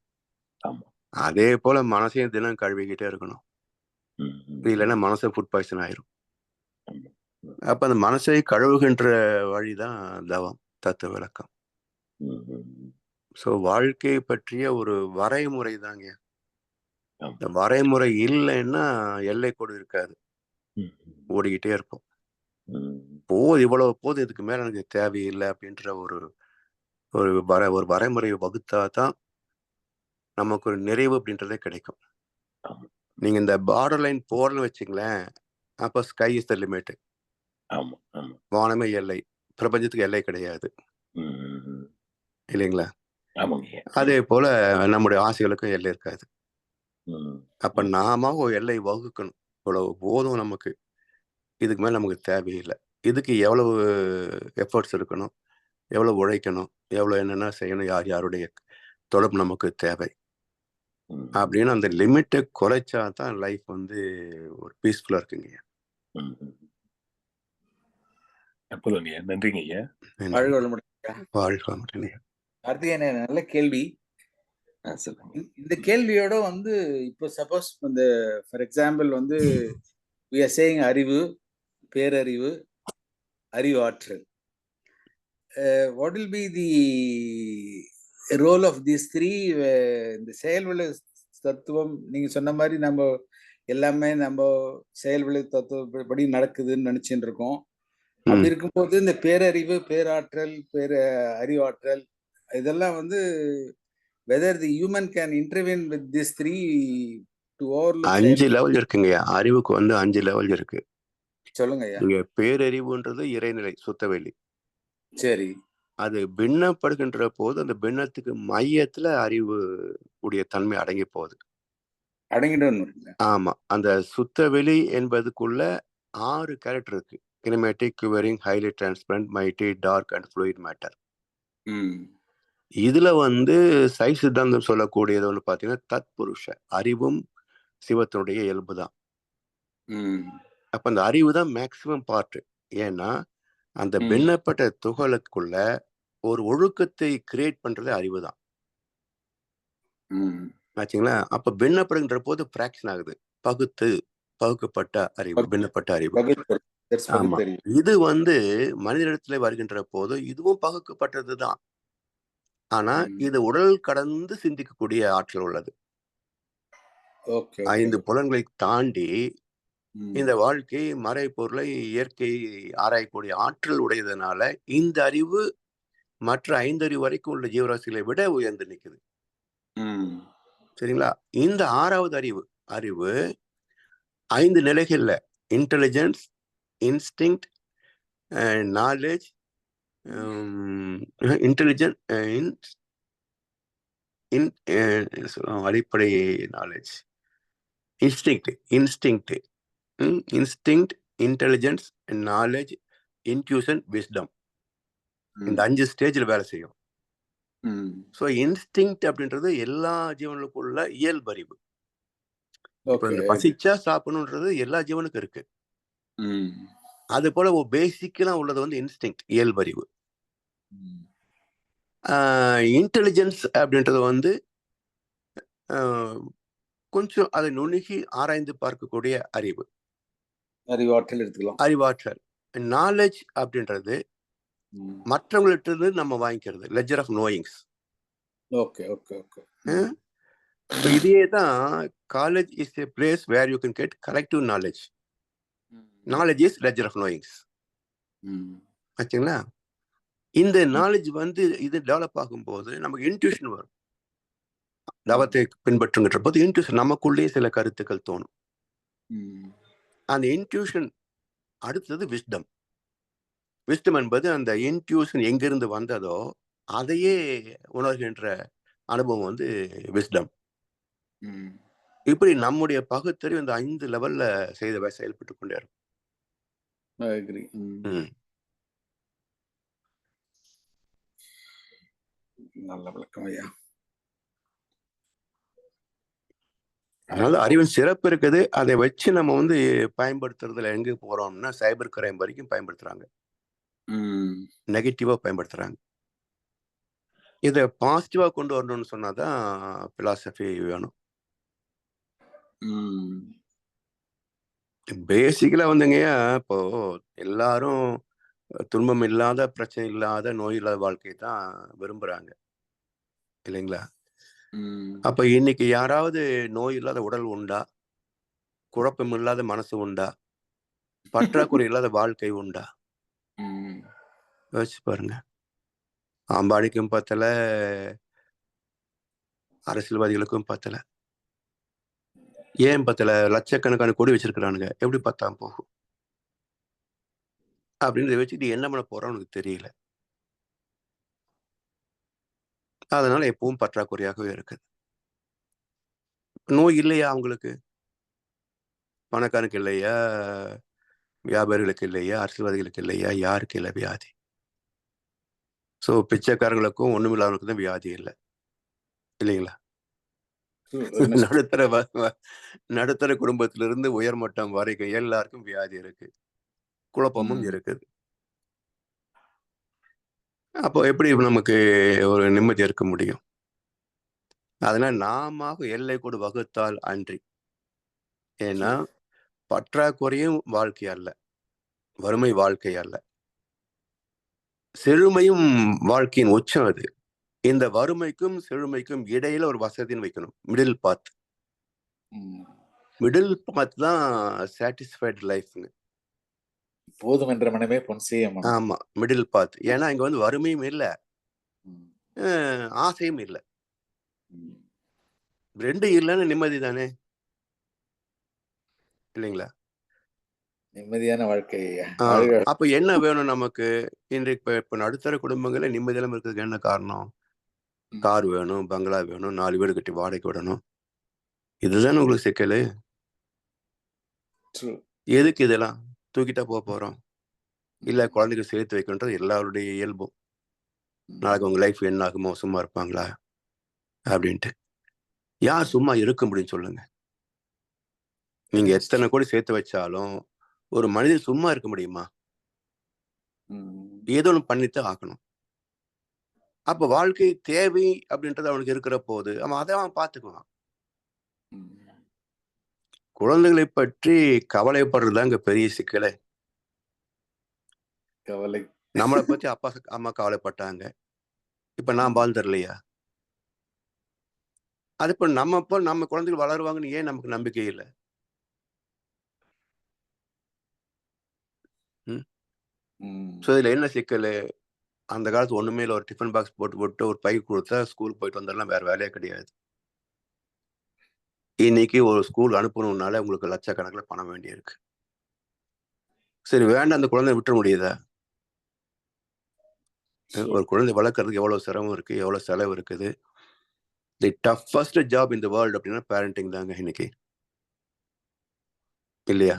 அதே போல மனசையும் தினம் கழுவிக்கிட்டே இருக்கணும், இல்லைன்னா மனசை ஃபுட் பாய்சன் ஆயிரும். அப்ப அந்த மனசை கழுவுகின்ற வழிதான் தவம், தத்துவ விளக்கம். ஸோ வாழ்க்கையை பற்றிய ஒரு வரைமுறை தாங்க. இந்த வரைமுறை இல்லைன்னா எல்லை கோடு இருக்காது, ஓடிக்கிட்டே இருப்போம். இவ்வளவு போது இதுக்கு மேல எனக்கு தேவையில்லை அப்படின்ற ஒரு வரைமுறையை வகுத்தா தான் நமக்கு ஒரு நிறைவு அப்படின்றதே கிடைக்கும். நீங்க இந்த பார்டர் லைன் போறன்னு வச்சுங்களேன், அப்ப ஸ்கை இஸ் த லிமிட். வானமே எல்லை, பிரபஞ்சத்துக்கு எல்லை கிடையாது இல்லைங்களா. அதே போல நம்முடைய ஆசைகளுக்கும் எல்லை இருக்காது. அப்ப நாம ஒரு எல்லை வகுக்கணும். இவ்வளவு போதும் நமக்கு, இதுக்கு மேல நமக்கு தேவையில்லை. இதுக்கு எவ்வளவு எஃபர்ட்ஸ் இருக்கணும், எவ்வளவு உழைக்கணும், எவ்வளவு என்னென்ன செய்யணும், யாருடைய தொடர்பு நமக்கு தேவை அப்படின்னு அந்த லிமிட்டை குறைச்சா தான் லைஃப் ஒரு பீஸ்ஃபுல்லா இருக்குங்க. நன்றிங்க ஐயா. வாழ்க வளமுடன். நல்ல கேள்வி. இந்த கேள்வியோட இப்போ suppose for example we are saying அறிவு, பேரறிவு, அறிவாற்றல். What will be the role of these three? இந்த செயல்விளை தத்துவம் நீங்க சொன்ன மாதிரி நம்ம எல்லாமே நம்ம செயல்விளை தத்துவப்படி நடக்குதுன்னு நினைச்சுட்டு இருக்கோம். அப்படி இருக்கும்போது இந்த பேரறிவு, பேராற்றல், அறிவாற்றல் இதெல்லாம் whether the human can intervene with these three to overlook. 5 level இருக்குங்க. அறிவுக்கு 5 லெவல் இருக்கு. சொல்லுங்க ஐயா. இங்க பேரறிவுன்றது இறைநிலை, சுத்தவெளி. சரி. அது பின்னப்படுகின்ற போது அந்த பின்னத்துக்கு மையத்துல அறிவு உடைய தன்மை அடங்கி போகுது. அடங்கிடும். ஆமா, அந்த சுத்தவெளி என்பதுக்குள்ள 6 கேரக்டர் இருக்கு. Kinematic, quivering, highly transparent, mighty, dark and fluid matter. இதுல சைவ சித்தாந்தம் சொல்லக்கூடியது ஒன்று பார்த்தீங்கன்னா தத்புருஷ அறிவும் சிவத்தினுடைய இயல்பு தான். அப்ப அந்த அறிவு தான் மேக்சிமம் பார்ட். ஏன்னா அந்த பின்னப்பட்ட துகளுக்குள்ள ஒரு ஒழுக்கத்தை கிரியேட் பண்றது அறிவு தான் ஆச்சுங்களா. அப்ப பின்னப்படுகின்ற போது பிராக்ஷன் ஆகுது, பகுக்கப்பட்ட அறிவு, பின்னப்பட்ட அறிவு. ஆமா, இது மனிதனிடத்துல வருகின்ற போது இதுவும் பகுக்கப்பட்டது தான். ஆனா இது உடல் கடந்து சிந்திக்கக்கூடிய ஆற்றல் உள்ளது. 5 புலன்களை தாண்டி இந்த வாழ்க்கை மறை பொருளை இயற்கை ஆராயக்கூடிய ஆற்றல் உடையதுனால இந்த அறிவு மற்ற 5 அறிவு வரைக்கும் உள்ள ஜீவராசிகளை விட உயர்ந்து நிற்குது. சரிங்களா. இந்த 6வது அறிவு 5 நிலைகள்ல இன்டெலிஜென்ஸ், இன்ஸ்டிங்க்ட், நாலேஜ், அடிப்படை knowledge, instinct, intelligence, knowledge, intuition, wisdom, இந்த 5 ஸ்டேஜில் வேலை செய்யும். ஸோ இன்ஸ்டிங்க்ட் அப்படின்றது எல்லா ஜீவனுக்குள்ள இயல்பறிவு. இந்த பசிச்சா சாப்பிடணுன்றது எல்லா ஜீவனுக்கும் இருக்கு. அது போல பேசிக்கலா உள்ளது இன்ஸ்டிங்க்ட், இயல்பறிவு. இன்டெலிஜென்ஸ் அப்படின்றது கொஞ்சம் அதை நுணுகி ஆராய்ந்து பார்க்கக்கூடிய அறிவாற்றல். நாலேஜ் அப்படின்றது மற்றவங்கள்ட்ட நம்ம வாங்கிக்கிறது, லெஜர் ஆஃப் நோயிங்ஸ். இதே தான் college is a place where you can get collective knowledge. Knowledge is ledger of knowings. ஆச்சுங்களா. இந்த நாலேஜ் இது டெவலப் ஆகும்போது நமக்கு இன்ட்யூஷன் வரும். தவத்தை பின்பற்றுங்கிற போது இன்ட்யூஷன் நமக்குள்ளேயே சில கருத்துக்கள் தோணும். அந்த இன்ட்யூஷன் அடுத்தது விஸ்டம். விஸ்டம் என்பது அந்த இன்ட்யூஷன் எங்கிருந்து வந்ததோ அதையே உணர்கின்ற அனுபவம் விஸ்டம். இப்படி நம்முடைய பகுத்தறிவு இந்த 5 லெவல்ல செயல்பட்டு கொண்டே இருக்கும். நல்ல விளக்கம் ஐயா. அதனால அறிவின் சிறப்பு இருக்குது. அதை வச்சு நம்ம பயன்படுத்துறதுல எங்க போறோம்னா சைபர் கிரைம் வரைக்கும் பயன்படுத்துறாங்க, நெகட்டிவா பயன்படுத்துறாங்க. இதை பாசிட்டிவா கொண்டு வரணும்னு சொன்னாதான் பிலாசபி வேணும். பேசிக்கலா இப்போ எல்லாரும் துன்பம் இல்லாத, பிரச்சனை இல்லாத, நோய் இல்லாத வாழ்க்கை தான் விரும்புறாங்க இல்லைங்களா. அப்ப இன்னைக்கு யாராவது நோய் இல்லாத உடல் உண்டா, குழப்பம் இல்லாத மனசு உண்டா, பற்றாக்குறை இல்லாத வாழ்க்கை உண்டா? யோசிச்சு பாருங்க. அம்பானிக்கும் பத்தல, அரசியல்வாதிகளுக்கும் பத்தல. ஏன் பத்தல? லட்சக்கணக்கான கோடி வச்சிருக்கிறானுங்க, எப்படி பத்தாம போகும் அப்படின்றத வச்சுட்டு என்ன பண்ண போறோம்னு எனக்கு தெரியல. அதனால எப்பவும் பற்றாக்குறையாகவே இருக்குது. நோய் இல்லையா அவங்களுக்கு? பணக்காரனுக்கு இல்லையா, வியாபாரிகளுக்கு இல்லையா, அரசியல்வாதிகளுக்கு இல்லையா, யாருக்கு இல்லை வியாதி? ஸோ பிச்சைக்காரங்களுக்கும் ஒண்ணுமில்லாதவனுக்கு தான் வியாதி இல்லை இல்லைங்களா. நடுத்தர குடும்பத்திலிருந்து உயர்மட்டம் வரைக்கும் எல்லாருக்கும் வியாதி இருக்கு, குழப்பமும் இருக்குது. அப்போ எப்படி நமக்கு ஒரு நிம்மதி இருக்க முடியும்? அதனால நாம எல்லை கூட வகுத்தால் அன்றி. ஏன்னா பற்றாக்குறையும் வாழ்க்கை அல்ல, வறுமை வாழ்க்கை அல்ல, செழுமையும் வாழ்க்கையின் உச்சம். அது இந்த வறுமைக்கும் செழுமைக்கும் இடையில ஒரு வசதின்னு வைக்கணும், மிடில் பாத். மிடில் பாத் தான் சாட்டிஸ்ஃபைடு லைஃப்ங்க. போதும் என்ற மனமே பொன் செய்யும். ஆமா, மிடில் பாத். ஏன்னா இங்க வறுமையும் இல்லை, ஆசையும் இல்லை. ரெண்டு இல்லைன்னு நிம்மதி தானே இல்லைங்களா. நிம்மதியான வாழ்க்கை ஐயா. ஆ, வாழ்க அப்ப என்ன வேணும் நமக்கு? இன்றைக்கு இப்ப நடுத்தர குடும்பங்கள நிம்மதியில்லாம இருக்கிறதுக்கு என்ன காரணம்? கார் வேணும், பங்களா வேணும், 4 வீடு கட்டி வாடகைக்கு விடணும். இதுதானே உங்களுக்கு சிக்கலு. true. எதுக்கு இதெல்லாம்? தூக்கிட்டா போறோம். இல்ல குழந்தைக்கு சேர்த்து வைக்கணுன்றது எல்லாருடைய இயல்பும். நாளைக்கு உங்க லைஃப் என்ன ஆகுமோ, சும்மா இருப்பாங்களா அப்படின்ட்டு. யார் சும்மா இருக்க முடியும் சொல்லுங்க? நீங்க எத்தனை கோடி சேர்த்து வச்சாலும் ஒரு மனிதன் சும்மா இருக்க முடியுமா? ஏதோ ஒன்று பண்ணித்தான் ஆகணும். அப்ப வாழ்க்கை தேவை அப்படின்றது அவனுக்கு இருக்கிற போது அதை அவன் பார்த்துக்குவான். குழந்தைகளை பற்றி கவலைப்படுறதுதாங்க பெரிய சிக்கலே. கவலை. நம்மளை பத்தி அப்பா அம்மா கவலைப்பட்டாங்க. இப்ப நான் வாழ்ந்துடலையா? அது இப்ப நம்ம குழந்தைகள் வளருவாங்கன்னு ஏன் நமக்கு நம்பிக்கை இல்லை? இதுல என்ன சிக்கல்? அந்த காலத்து ஒண்ணுமே இல்லை. ஒரு டிஃபன் பாக்ஸ் போட்டு ஒரு பை கொடுத்தா ஸ்கூல் போயிட்டு வந்தாலும் வேற வேலையே கிடையாது. இன்னைக்கு ஒரு ஸ்கூல் அனுப்பணும்னால உங்களுக்கு லட்சக்கணக்கில் பணம் வேண்டியிருக்கு. சரி, வேண்டாம், அந்த குழந்தை விட்டுற முடியுதா? ஒரு குழந்தை வளர்க்கறதுக்கு எவ்வளவு சிரமம் இருக்கு, எவ்வளவு செலவு இருக்குது. தி toughest job in the world அப்படின்னா பேரண்டிங் தாங்க இன்னைக்கு, இல்லையா?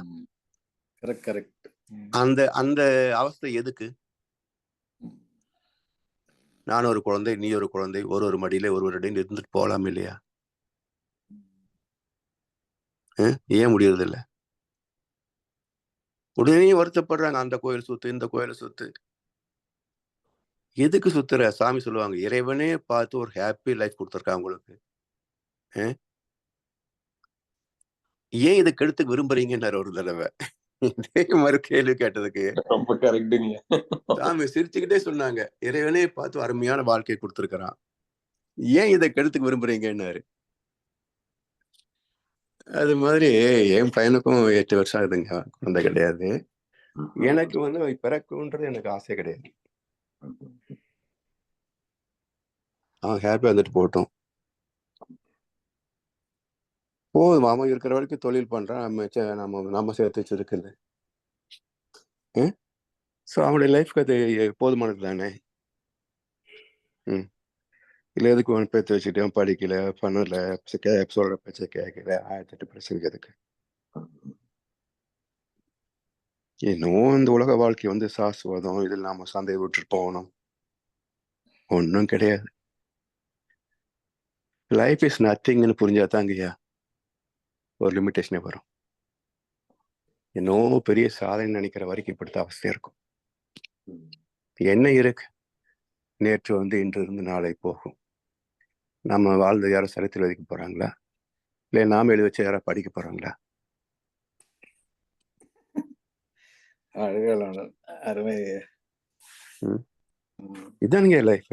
கரெக்ட். அந்த அந்த அவஸ்தை எதுக்கு? நான் ஒரு குழந்தை, நீ ஒரு குழந்தை, ஒரு மடியில ஒரு அடியில் இருந்துட்டு போகலாம் இல்லையா? ஏன் முடியறது இல்லை? உடனே வருத்தப்படுறாங்க. அந்த கோயில் சுத்து, இந்த கோயிலை சுத்து. எதுக்கு சுத்துற? சாமி சொல்லுவாங்க, இறைவனே பார்த்து ஒரு ஹாப்பி லைஃப் கொடுத்துருக்காங்க உங்களுக்கு. ஏன் இதை கெடுத்துக்கு விரும்புறீங்கன்னாரு ஒரு தடவை. இதே மாதிரி கேள்வி கேட்டதுக்கு ரொம்ப கரெக்டுங்க. சாமி சிரிச்சுக்கிட்டே சொன்னாங்க, இறைவனே பார்த்து அருமையான வாழ்க்கையை கொடுத்துருக்கிறான், ஏன் இதை கெடுத்துக்கு விரும்புறீங்கன்னாரு. அது மாதிரி என் பையனுக்கும் 8 வருஷம் ஆகுதுங்க, குழந்தை கிடையாது. எனக்கு பிறக்குன்றது எனக்கு ஆசை கிடையாது. அவன் ஹாப்பியா வந்துட்டு போட்டோம். போதும், அவன் இருக்கிற வரைக்கும் தொழில் பண்றான், நம்ம சேர்த்து வச்சிருக்குது. ஸோ அவனுடைய லைஃப்க்கு அது போதுமானது தானே. இல்லை எதுக்கு பேத்து வச்சுட்டு படிக்கல, பண்ணல, சொல்ற பேச்சை கேட்கல, 1008 பிரச்சனை எதுக்கு? இன்னும் இந்த உலக வாழ்க்கை சாஸ்வதம், இதில் நாம சந்தையை விட்டு போகணும் ஒன்றும் கிடையாது. லைஃப் இஸ் நத்திங்னு புரிஞ்சாதாங்கய்யா ஒரு லிமிட்டேஷனே வரும். இன்னும் பெரிய சாதனை நினைக்கிற வரைக்கும் இப்படித்தான் அவசியம் இருக்கும். என்ன இருக்கு? நேற்று இன்று இருந்து நாளை போகும். நம்ம வாழ்ந்த யாரும் சரித்திரம் எழுதிக்க போறாங்களா? இல்லை நாம எழுதி வச்சு யாரா படிக்க போறாங்களா? அருமை. இதானுங்க life.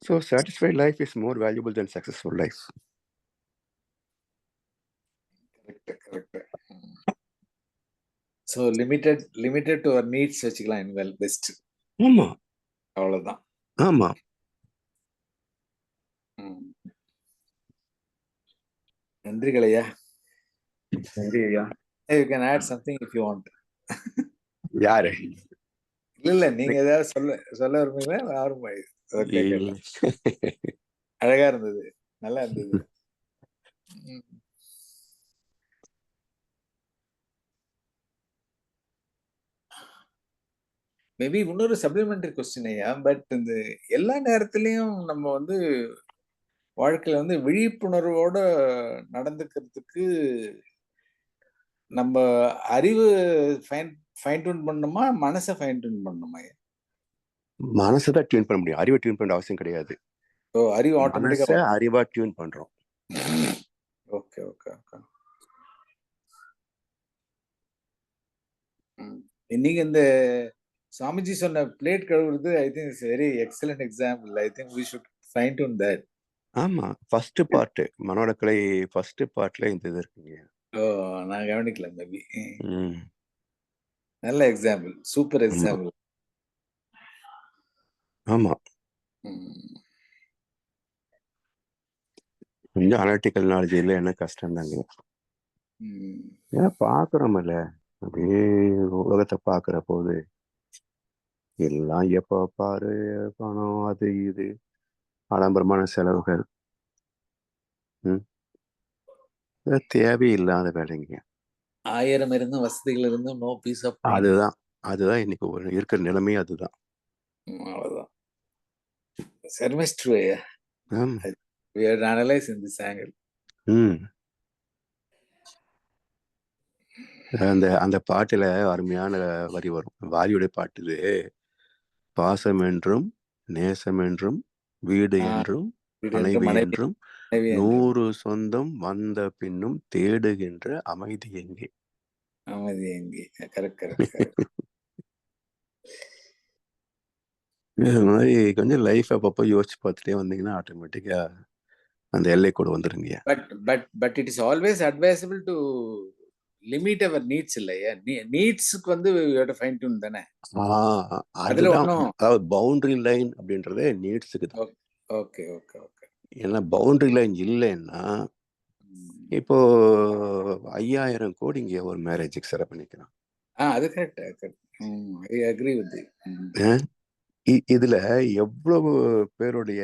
So satisfied life is more valuable then successful life. Correct. So limited to our needs வச்சுக்கலாம். Well best. ஆமா, அவ்வளவுதான். ஆமா. நன்றிகள் ஐயா. நன்றி ஐயா. You can add something if you want. யாரு? இல்ல நீங்க ஏதாவது சொல்ல விரும்புறீங்களா? அழகா இருந்தது, நல்லா இருந்தது. மேபி இன்னொரு சப்ளிமெண்டரி கொஸ்டின் ஐயா. பட் இந்த எல்லா நேரத்திலையும் நம்ம வாழ்க்கையில விழிப்புணர்வோட நடந்துக்கிறதுக்கு நம்ம அறிவு ஃபைன் டியூன் பண்ணணுமா, மனசை ஃபைன் டியூன் பண்ணணுமா? மனசை தான் டியூன் பண்ண முடியும், அறிவை டியூன் பண்ண அவசியம் கிடையாது. அறிவு ஆட்டோமேட்டிக்கா அறிவா டியூன் பண்றோம். ஓகே. நீங்க இந்த சாமிஜி சொன்ன பிளேட் கழுவுறது, I think it's very excellent example. I think we should fine tune that. ஆமா, ஃபர்ஸ்ட் பார்ட் மனோடக்கலை ஃபர்ஸ்ட் பார்ட்ல இந்த இது இருக்குங்க. நான் கவனிக்கல மேபி. நல்ல எக்ஸாம்பிள், சூப்பர் எக்ஸாம்பிள். ஆமா, கொஞ்சம் அனாலிட்டிக்கல் நாலேஜ் இல்லை, என்ன கஷ்டம் தாங்க. ஏன்னா பாக்குறோம்ல, அப்படியே உலகத்தை பார்க்குற போது எல்லாம் எப்போ பாரு பணம் அது இது ஆடம்பரமான செலவுகள். தேவையில்லாத வேலைங்க. 1000 இருந்தும் வசதிகள் இருந்தும் நோ பீஸ் ஆஃப் மைண்ட். அதுதான் அதுதான் இன்னைக்கு இருக்கிற நிலைமை. அதுதான் அவ்வளவுதான். Very much true. We are analyzing this angle. அந்த பாட்டுல அருமையான வரி வரும். வாரியுடைய பாட்டுது, பாசம் என்றும் நேசம் என்றும் வீடு என்றும் மனைவி என்றும் 100 சொந்தம் வந்த பின்னும் தேடுகின்ற அமைதி எங்கே? அமைதி எங்கே? கரெக்ட். இது மாதிரி கொஞ்சம் லைஃப் அப்பப்போ யோசிச்சு பார்த்துட்டே வந்தீங்கன்னா ஆட்டோமேட்டிக்கா அந்த எல்லை கூட வந்துருங்க. But it is always advisable to limit our needs இல்லையா? நீட்ஸ்க்கு வந்து we have to fine tune தானே. அதுதான், அதாவது பவுண்டரி லைன் அப்படின்றதே நீட்ஸுக்கு தான். ஓகே. ஏன்னா பவுண்டரி லைன் இல்லைன்னா இப்போ 5000 கோடி இங்க ஒரு மேரேஜுக்கு செலவு பண்ணிக்கலாம். அது கரெக்ட். ஐ அக்ரி வித் இதுல எவ்வளவு பேருடைய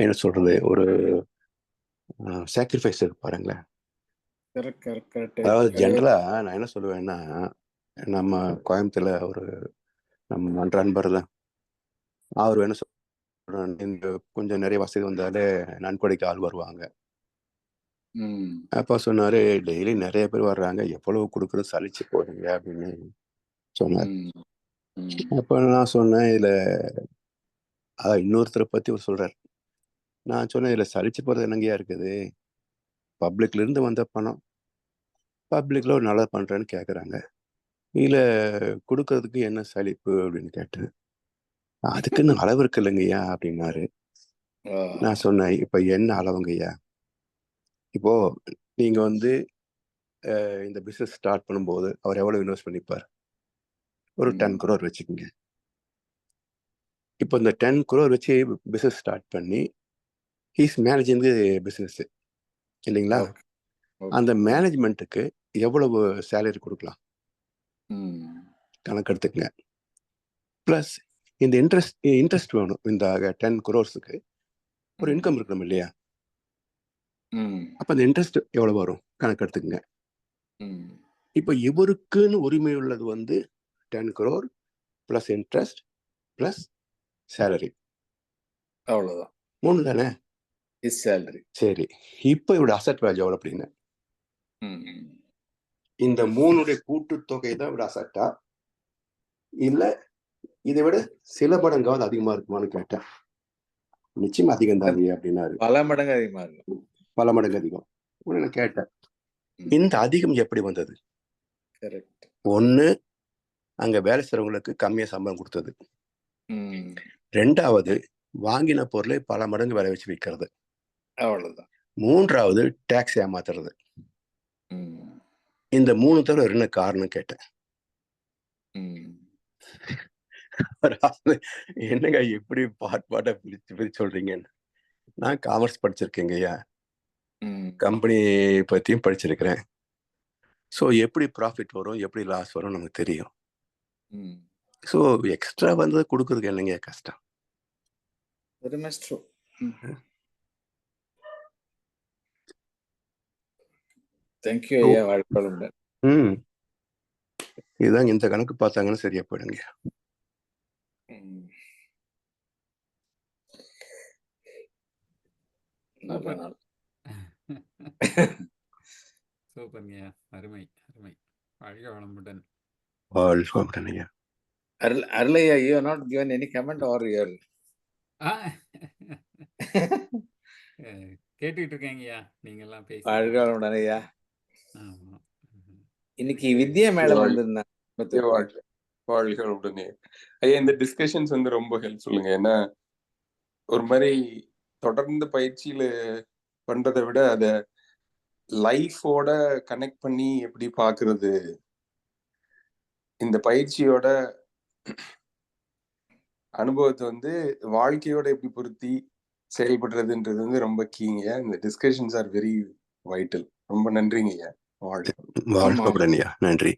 என்ன சொல்றது ஒரு சாக்ரிஃபைஸ் இருக்கு பாருங்களேன். அதாவது ஜென்ரலா நான் என்ன சொல்லுவேன்னா, நம்ம கோயம்புத்தூர்ல ஒரு நம்ம நண்பர் தான், அவர் என்ன சொல்றாரு, இந்த கொஞ்சம் நிறைய வசதி வந்தாலே நன்கொடைக்கு ஆள் வருவாங்க. அப்ப சொன்னாரு, டெய்லி நிறைய பேர் வர்றாங்க, எவ்வளவு கொடுக்குறது சலிச்சு போறீங்க அப்படின்னு சொன்னார். அப்ப நான் சொன்னேன், இதுல இன்னொருத்தரை பத்தி அவர் சொல்றாரு. நான் சொன்னேன், இதுல சலிச்சு போறது என்னங்கயா இருக்குது? பப்ளிக்ல இருந்து வந்த பணம் பப்ளிக்ல ஒரு நல்லது பண்றேன்னு கேக்குறாங்க, இல்ல கொடுக்கறதுக்கு என்ன சலிப்பு அப்படின்னு கேட்டேன். அதுக்குன்னு அளவு இருக்கு இல்லைங்கய்யா அப்படின்னாரு. நான் சொன்னேன், இப்ப என்ன அளவுங்கய்யா? இப்போ நீங்க வந்து இந்த பிசினஸ் ஸ்டார்ட் பண்ணும்போது அவர் எவ்வளவு இன்வெஸ்ட் பண்ணிப்பார்? ஒரு 10 crore வச்சுக்கோங்க. இப்போ இந்த 10 crore வச்சு பிசினஸ் ஸ்டார்ட் பண்ணி ஹீஸ் மேனேஜிங் பிசினஸ் இல்லைங்களா? அந்த மேனேஜ்மெண்ட்டுக்கு எவ்வளவு சேலரி கொடுக்கலாம் கணக்கு எடுத்துக்கங்க. பிளஸ் இந்த இன்ட்ரெஸ்ட் வேணும். இந்த 10 crores-க்கு ஒரு இன்கம் இருக்கணும் இல்லையா? அப்ப அந்த இன்ட்ரெஸ்ட் எவ்வளவு வரும் கணக்கு எடுத்துக்கங்க. இப்ப இவருக்குன்னு உரிமை உள்ளது வந்து 10 crore plus interest plus salary. அவ்வளவுதான். 3 தானே சேலரி. சரி, இப்ப இவரோட அசட் வேல்யூ எவ்வளவு அப்படின்னு, இந்த 3 கூட்டுத்தொகை தான் இவரோட அசட்டா இல்ல இதை விட சில மடங்காவது அதிகமா இருக்குமான்னு கேட்டேன். நிச்சயம் அதிகம் தான் அப்படின்னாரு. பல மடங்கு அதிகமா இருக்கும். பல மடங்கு அதிகம். நான் கேட்டேன், இந்த அதிகம் எப்படி வந்தது? கரெக்ட். ஒண்ணு, அங்க வேலை செய்றவங்களுக்கு கம்மியா சம்பளம் கொடுத்தது. 2வது, வாங்கின பொருளை பல மடங்கு விலை வச்சு விற்கிறது. அவ்வளவுதான். 3வது, டாக்ஸ் ஏமாத்துறது. இந்த 3 தவிர என்ன காரணம் கேட்டேன். என்னங்க எப்படி பாட்டா பிரிச்சு சொல்றீங்கன்னு. நான் காமர்ஸ் படிச்சிருக்கேங்க ஐயா, கம்பெனி பத்தியும் படிச்சிருக்கிறேன். ஸோ எப்படி ப்ராஃபிட் வரும் எப்படி லாஸ் வரும் நமக்கு தெரியும். ஸோ எக்ஸ்ட்ரா வந்தது கொடுக்கறதுக்கு என்னங்க கஷ்டம்? Very much true. Thank you ஐயா. வாழ்க்கை. இதுதான் இந்த கணக்கு பார்த்தாங்கன்னு சரியா போயிடுங்க. சூப்பர்ங்க, அருமை அருமை. வாழ்க வளமுடன். வாழ்க வளமுடன் ஐயா. Arulaiah, you have not given any comment or your கேட்டுக்கிட்டு இருக்கேங்கய்யா, நீங்க எல்லாம் பேசி. வாழ்க வளமுடன் ஐயா. ஆமா, இன்னைக்கு வித்யா மேடம் வந்திருந்தாங்க. வாழ்க உடனே ஐயா, இந்த டிஸ்கஷன்ஸ் வந்து ரொம்ப ஹெல்ப்ஃபுல்லுங்க. ஏன்னா ஒரு மாதிரி தொடர்ந்து பயிற்சியில பண்றதை விட அத லைஃபோட கனெக்ட் பண்ணி எப்படி பாக்குறது, இந்த பயிற்சியோட அனுபவத்தை வந்து வாழ்க்கையோட எப்படி பொருத்தி செயல்படுறதுன்றது வந்து ரொம்ப கீங்க. இந்த டிஸ்கஷன்ஸ் ஆர் வெரி வைட்டல். ரொம்ப நன்றிங்க ஐயா. வாழ்த்துடன் ஐயா. நன்றி.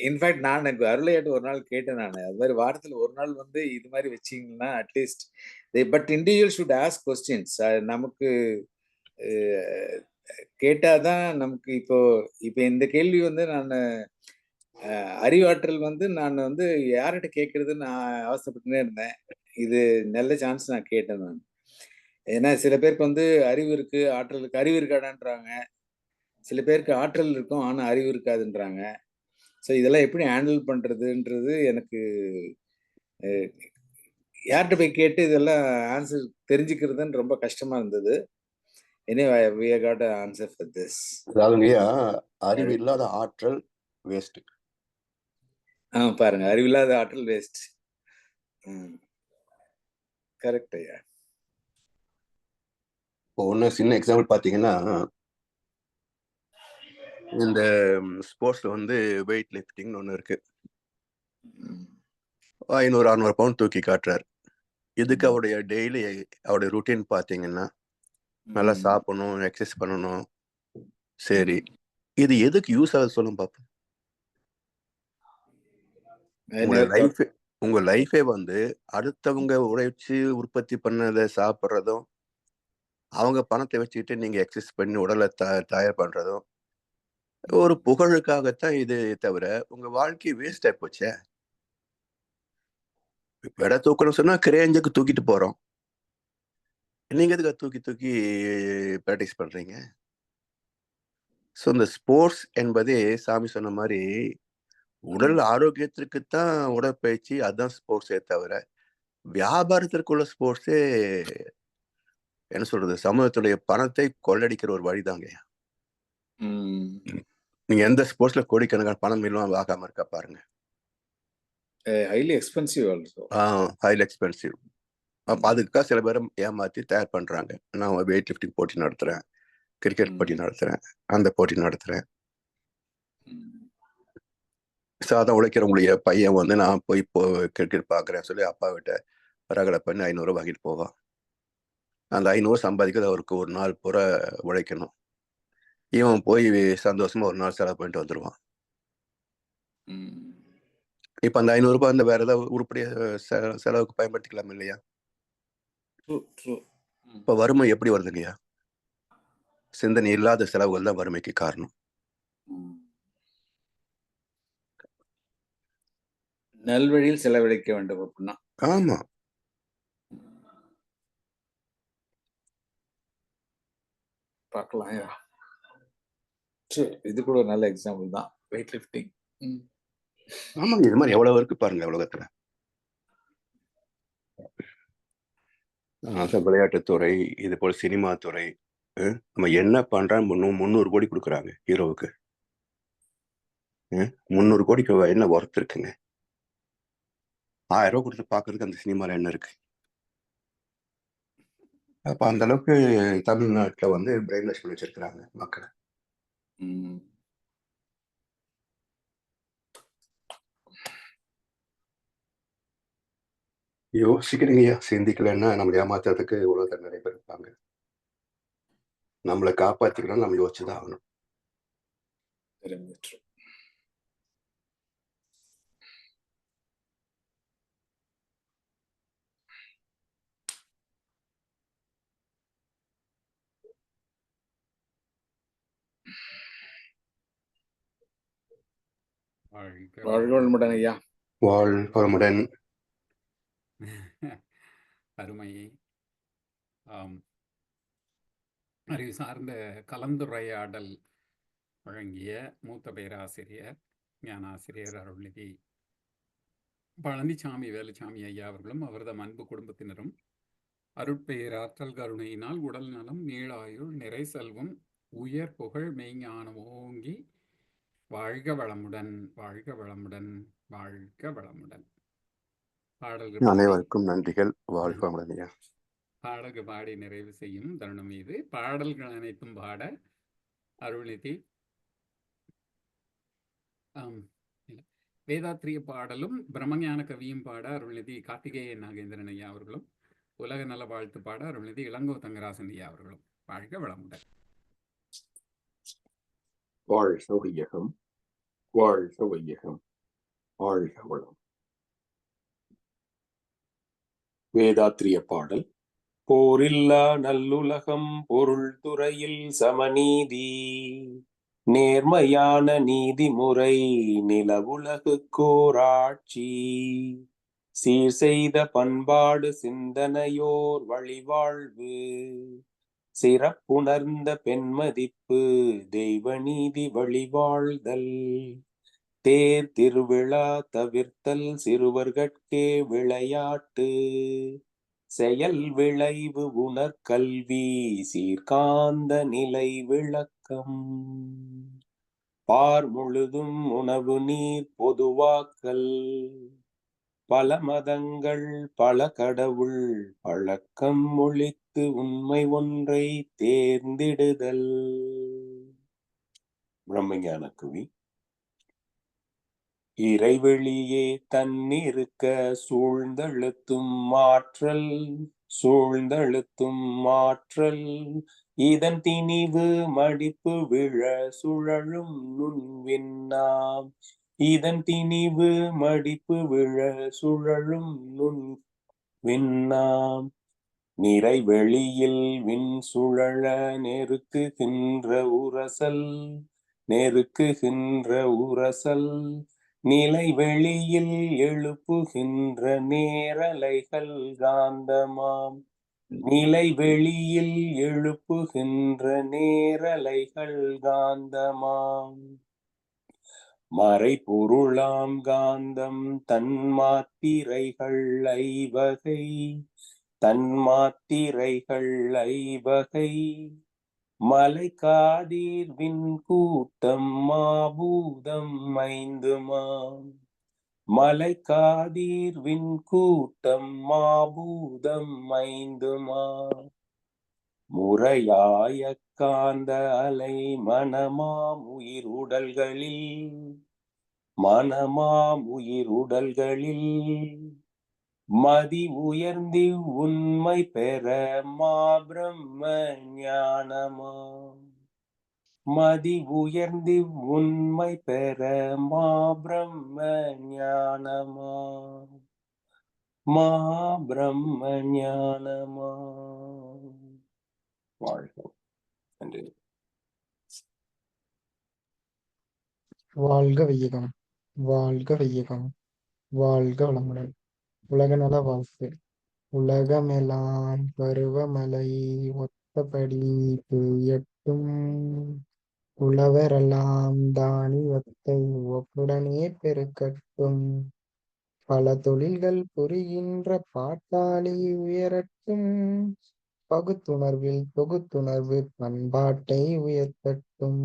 இன்ஃபேக்ட் நான் எனக்கு அருளையாட்டு ஒரு நாள் கேட்டேன். நான் அது மாதிரி வாரத்துல ஒரு நாள் வந்து இது மாதிரி வச்சீங்கன்னா at least but individual should ask questions. நமக்கு கேட்டாதான் நமக்கு இப்போ இப்போ இந்த கேள்வி வந்து நான் அறிவாற்றல் வந்து நான் வந்து யார்கிட்ட கேட்கறதுன்னு நான் அவசரப்பட்டுனே இருந்தேன். இது நல்ல சான்ஸ் நான் கேட்டேன் நான். ஏன்னா சில பேருக்கு வந்து அறிவு இருக்கு, ஆற்றல் இருக்கு. அறிவு இருக்காடான்றாங்க. சில பேருக்கு ஆற்றல் இருக்கும், ஆனா அறிவு இருக்காதுன்றாங்க. ஸோ இதெல்லாம் எப்படி ஹேண்டில் பண்றதுன்றது எனக்கு யார்கிட்ட போய் கேட்டு இதெல்லாம் ஆன்சர் தெரிஞ்சுக்கிறதுன்னு ரொம்ப கஷ்டமா இருந்தது. Anyway, we got an answer for this. அதாவது ஐயா, அறிவு இல்லாத ஆற்றல் வேஸ்ட். பாருங்க, அறிவில்லாத ஆற்றல் வேஸ்ட். கரெக்ட் ஐயா. இப்போ ஒன்று சின்ன எக்ஸாம்பிள் பார்த்தீங்கன்னா, இந்த ஸ்போர்ட்ஸ்ல வந்து வெயிட் லிஃப்டிங்னு ஒன்று இருக்கு. 500-600 பவுண்ட் தூக்கி காட்டுறாரு. இதுக்கு அவருடைய டெய்லி அவருடைய ருட்டீன் பார்த்தீங்கன்னா, நல்லா சாப்பிடணும், எக்ஸசைஸ் பண்ணணும். சரி, இது எதுக்கு யூஸ் ஆகுது சொல்லுங்க பார்ப்போம். உங்க லைஃபே வந்து அடுத்தவங்க உழைச்சி உற்பத்தி பண்ணதை சாப்பிட்றதும், அவங்க பணத்தை வச்சுக்கிட்டு நீங்க எக்ஸசைஸ் பண்ணி உடலை தயார் பண்றதும் ஒரு புகழுக்காகத்தான் இது தவிர உங்க வாழ்க்கை வேஸ்ட் ஆகி போச்சே. எடை தூக்கணும் சொன்னா கிரேஞ்சுக்கு தூக்கிட்டு போறோம். நீங்க எதுக்கு தூக்கி தூக்கி பிராக்டிஸ் பண்றீங்க? ஸோ இந்த ஸ்போர்ட்ஸ் என்பதே சாமி சொன்ன மாதிரி உடல் ஆரோக்கியத்திற்குத்தான் உடற்பயிற்சி, அதுதான் ஸ்போர்ட்ஸே தவிர வியாபாரத்திற்குள்ள ஸ்போர்ட்ஸே என்ன சொல்றது, சமூகத்துடைய பணத்தை கொள்ளடிக்கிற ஒரு வழிதாங்க. நீங்க எந்த ஸ்போர்ட்ஸ்ல கோடிக்கணக்கான பணம் இல்லாம ஆகாம இருக்கா பாருங்க. Highly expensive also. Highly expensive. அப்ப அதுக்காக சில பேரை ஏமாத்தி தயார் பண்றாங்க. நான் வெயிட் லிஃப்டிங் போட்டி நடத்துறேன், கிரிக்கெட் போட்டி நடத்துறேன், அந்த போட்டி நடத்துறேன். சாதம் உழைக்கிறவங்களுடைய பையன் வந்து நான் போய் கிரிக்கெட் பார்க்குறேன் சொல்லி அப்பா கிட்ட ரகலை பண்ணி 500 வாங்கிட்டு போவான். அந்த 500 சம்பாதிக்கிறது அவருக்கு ஒரு நாள் பூரா உழைக்கணும். இவன் போய் சந்தோஷமா ஒரு நாள் செலவு பண்ணிட்டு வந்துடுவான். இப்ப அந்த 500 ரூபாய் அந்த வேற ஏதாவது உருப்படியா செலவுக்கு பயன்படுத்திக்கலாம் இல்லையா? இப்ப வறுமை எப்படி வருதுங்கய்யா? சிந்தனை இல்லாத செலவுகள் தான் வறுமைக்கு காரணம். நல்வழியில் செலவழிக்க வேண்டும் அப்படின்னா. ஆமா. பார்க்கலாம். இது கூட ஒரு நல்ல எக்ஸாம்பிள் தான், வெயிட் லிஃப்டிங். ஆமாங்க, இது மாதிரி எவ்வளவு இருக்கு பாருங்க உலகத்துல. விளையாட்டுத்துறை, இது போல சினிமா துறை, நம்ம என்ன பண்றோம், 300 கோடி கொடுக்குறாங்க ஹீரோவுக்கு. 300 கோடிக்கு என்ன ஒர்த் இருக்குங்க? 1000 ரூபாய் கொடுத்து பாக்குறதுக்கு அந்த சினிமால என்ன இருக்கு? அப்ப அந்த அளவுக்கு தமிழ்நாட்டுல வந்து பிரெயின் வாஷ் பண்ணி வச்சிருக்கிறாங்க மக்களை. யோசிக்கிறீங்கய்யா, சிந்திக்கலன்னா நம்மளை ஏமாத்துறதுக்கு உலகத்தில் நிறைய பேர் இருப்பாங்க. நம்மளை காப்பாத்திக்கணும், நம்ம யோசிச்சுதான் ஆகணும். வாழ்வளமுடன் ஐயா. வாழ்வளமுடன். அருமை. அறிவு சார்ந்த கலந்துரையாடல் வழங்கிய மூத்த பேராசிரியர் ஞானாசிரியர் அருள்நிதி பழனிசாமி வேலுச்சாமி ஐயா அவர்களும் அவரது அன்பு குடும்பத்தினரும் அருட்பேராற்றல் கருணையினால் உடல் நலம், நீளாயுள், நிறை செல்வம், உயர் புகழ், மெய்ஞானம் ஓங்கி வாழ்க வளமுடன், வாழ்க வளமுடன், வாழ்க வளமுடன். பாடல்கள் அனைவருக்கும் நன்றிகள். வாழ்க வளமுடன். பாடல்கள் பாடி நிறைவு செய்யும் தருணம் மீது பாடல்கள் அனைத்தும் பாட அருள்நிதி வேதாத்திரிய பாடலும் பிரம்மஞான கவியும் பாட அருள்நிதி கார்த்திகேயன் நாகேந்திரன் ஐயா அவர்களும், உலக நல வாழ்த்து பாட அருள்நிதி இளங்கோ தங்கராசன் ஐயா அவர்களும். வாழ்க வளமுடன். வாழ்க வையகம், வாழ்க வையகம், வாழ்க வளம். வேதாத்திரிய பாடல். போரில்லா நல்லுலகம், பொருள் துறையில் சமநீதி, நேர்மையான நீதிமுறை, நிலவுலகுக்கோராட்சி, சீர் செய்த பண்பாடு சிந்தனையோர் வழிவாழ்வு, சிறப்புணர்ந்த பெண்மதிப்பு, தெய்வ நீதி வழிவாழ்தல், தேர் திருவிழா தவிர்த்தல், சிறுவர்கட்கே விளையாட்டு, செயல் விளைவு உணர்கல்வி, சீர்காந்த நிலை விளக்கம், பார் முழுதும் உணவு நீர் பொதுவாக்கல், பல மதங்கள் பல கடவுள் பழக்கம் ஒழித்து உண்மை ஒன்றை தேர்ந்திடுதல். பிரம்மஞான கவி. இறைவெளியே தன்னிருக்க சூழ்ந்தழுத்தும் மாற்றல், சூழ்ந்தழுத்தும் மாற்றல், இதன் திணிவு மடிப்பு விழ சுழலும் நுண்விண்ணாம், இதன் திணிவு மடிப்பு விழ சுழலும் நுண்விண்ணாம், நிறைவெளியில் விண் சுழல நெருக்குகின்ற உரசல், நெருக்குகின்ற உரசல், நிலை வெளியில் எழுப்புகின்ற நேரலைகள் காந்தமாம், நிலை வெளியில் எழுப்புகின்ற நேரலைகள் காந்தமாம், மறைபொருளாம் காந்தம் தன்மாத்திரைகள் ஐவகை, தன்மாத்திரைகள் ஐவகை, மலை காதீர் விண் கூட்டம் மாபூதம் ஐந்துமாம், மலை காதீர் விண் கூட்டம் மாபூதம் ஐந்துமாம், முறையாய காந்த அலை மனமாம் உயிர் உடல்களில், மனமாம் உயிர் உடல்களில், மதி உயர்ந்தி உண்மை பெற மாபிரம்ம ஞானமாம், மதி உயர்ந்தி உண்மை பெற மாபிரம்ம ஞானமாம், மாபிரம்ம ஞானமாம். வாழ்க. நன்றி. வாழ்க வையகம், வாழ்க வையகம், வாழ்க வளமுடன். உலகநல வாழ்த்து. உலகமெல்லாம் பருவமழை ஒத்தபடி பெய்யட்டும், உழவரெல்லாம் தானியத்தை ஒப்புடனே பெருக்கட்டும், பல தொழில்கள் புரிகின்ற பாட்டாளி உயரட்டும், பகுத்துணர்வில் தொகுத்துணர்வு பண்பாட்டை உயர்த்தட்டும்,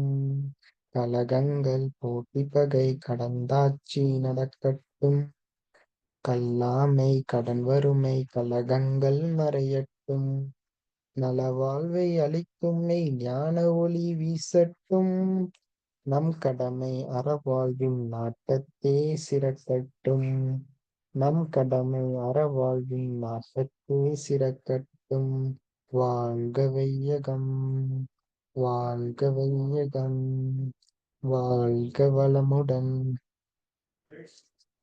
கலகங்கள் போட்டி பகை கடந்தாட்சி நடக்கட்டும், கல்லாமை கடன் வறுமை கலகங்கள் மறையட்டும், நலவாழ்வை அளிக்கும் மெய் ஞான ஒளி வீசட்டும், நம் கடமை அறவாழ்வின் நாட்டத்தே சிறக்கட்டும், நம் கடமை அறவாழ்வின் நாட்டத்தே சிறக்கட்டும். வாழ்க வையகம், வாழ்க வையகம், வாழ்க வளமுடன்.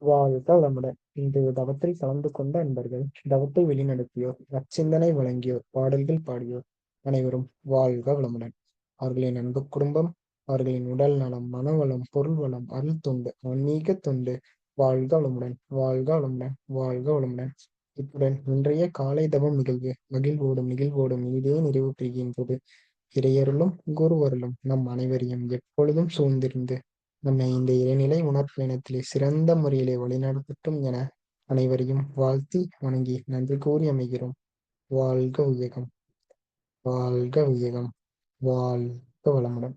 வாழ்க வளமுடன். இன்றைய தவத்தில் கலந்து கொண்ட அன்பர்கள், தவத்தை வெளிநடத்தியோர், நற்சிந்தனை வழங்கியோர், பாடல்கள் பாடியோர் அனைவரும் வாழ்க வளமுடன். அவர்களின் அன்பு குடும்பம், அவர்களின் உடல் நலம், மனவளம், பொருள் வளம், அருள் தொண்டு, ஆன்மீக தொண்டு வாழ்க வளமுடன், வாழ்க வளமுடன், வாழ்க வளமுடன். இத்துடன் இன்றைய காலை தவம் நிகழ்வு நிகழ்வோடும் இதே நிறைவு பெறுகின்றது. இறையருளும் குருவருளும் நம் அனைவரையும் எப்பொழுதும் சூழ்ந்திருந்து நம்மை இந்த இறைநிலை உணர்ப்பயணத்திலே சிறந்த முறையிலே வழிநடத்தட்டும் என அனைவரையும் வாழ்த்தி வணங்கி நன்றி கூறி அமைகிறோம். வாழ்க வையகம், வாழ்க வையகம், வாழ்க வளமுடன்.